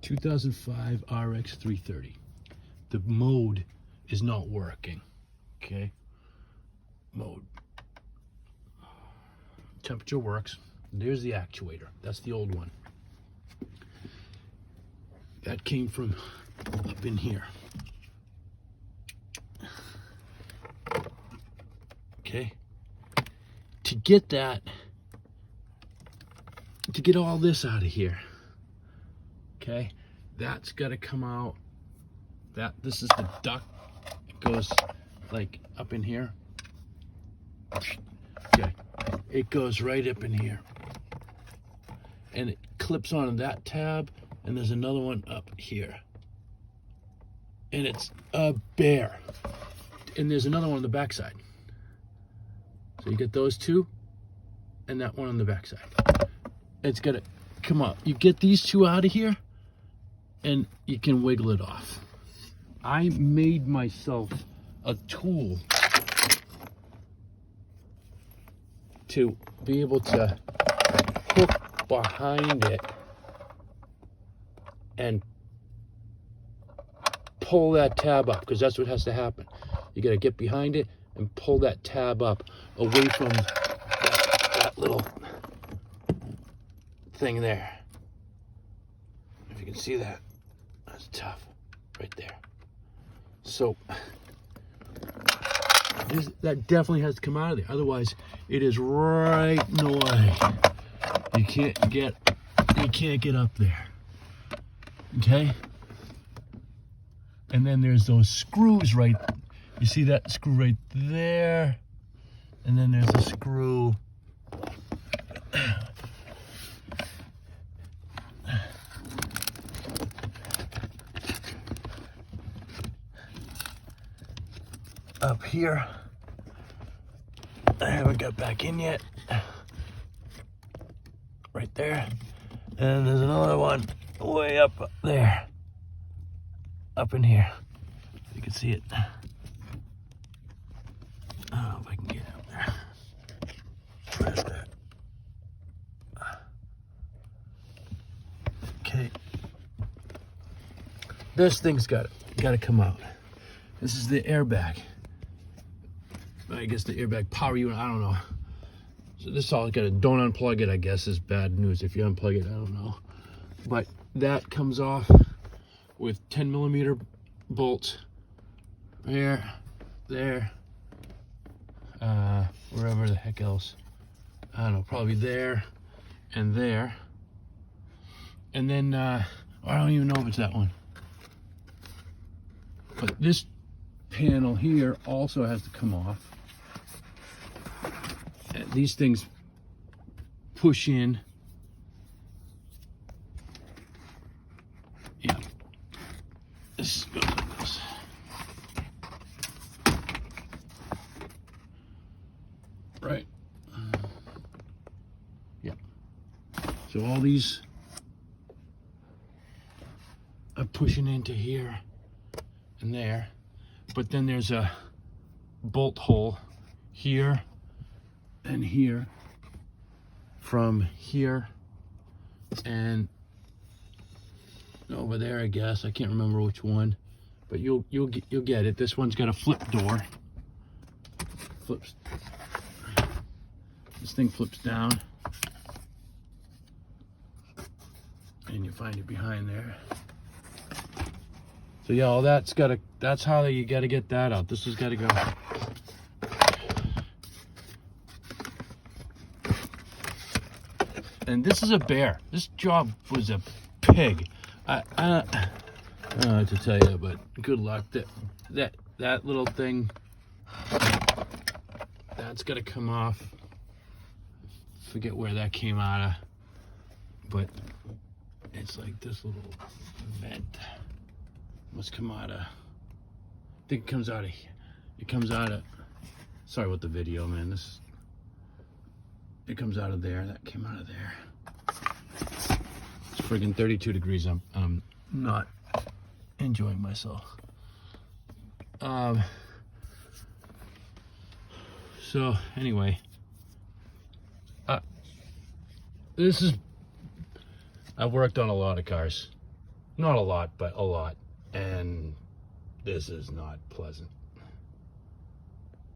2005 RX 330. The mode is not working. Okay, mode. Temperature works. There's the actuator. That's the old one. That came from up in here. Okay. To get that, to get all this out of here, okay, that's got to come out. This is the duct. It goes like up in here. Okay, it goes right up in here, and it clips onto that tab, and there's another one up here, and it's a bear, and there's another one on the backside. So you get those two, and that one on the backside. It's gonna come up. You get these two out of here, and you can wiggle it off. I made myself a tool to be able to hook behind it and pull that tab up, because that's what has to happen. You gotta get behind it and pull that tab up away from that little thing there. If you can see that, that's tough right there. So that definitely has to come out of there. Otherwise, it is right in the way. You can't get up there. Okay? And then there's those screws right. You see that screw right there? And then there's a screw up here. I haven't got back in yet. Right there. And there's another one way up there. Up in here. You can see it. Oh, if I can get up there. Where's that? Okay. This thing's got to come out. This is the airbag. I guess the airbag power unit, I don't know. So this all got to, don't unplug it, I guess, is bad news. If you unplug it, I don't know. But that comes off with 10mm bolts. There, wherever the heck else. I don't know, probably there and there. And then, I don't even know if it's that one. But this panel here also has to come off. These things push in. Yeah. This goes like this. Right. Yeah. So all these are pushing into here and there. But then there's a bolt hole here and here, from here and over there, I guess. I can't remember which one, but you'll get it. This one's got a flip door. Flips. This thing flips down, and you find it behind there. So yeah, all that's how you gotta get that out. This has got to go. And this is a bear. This job was a pig. I don't know what to tell you, but good luck. That little thing, that's got to come off. Forget where that came out of, but it's like this little vent. Must come out of. I think it comes out of here. It comes out of. Sorry about the video, man. It comes out of there. That came out of there. It's friggin' 32 degrees. I'm not enjoying myself. So anyway, I've worked on a lot of cars. Not a lot, but a lot. And this is not pleasant.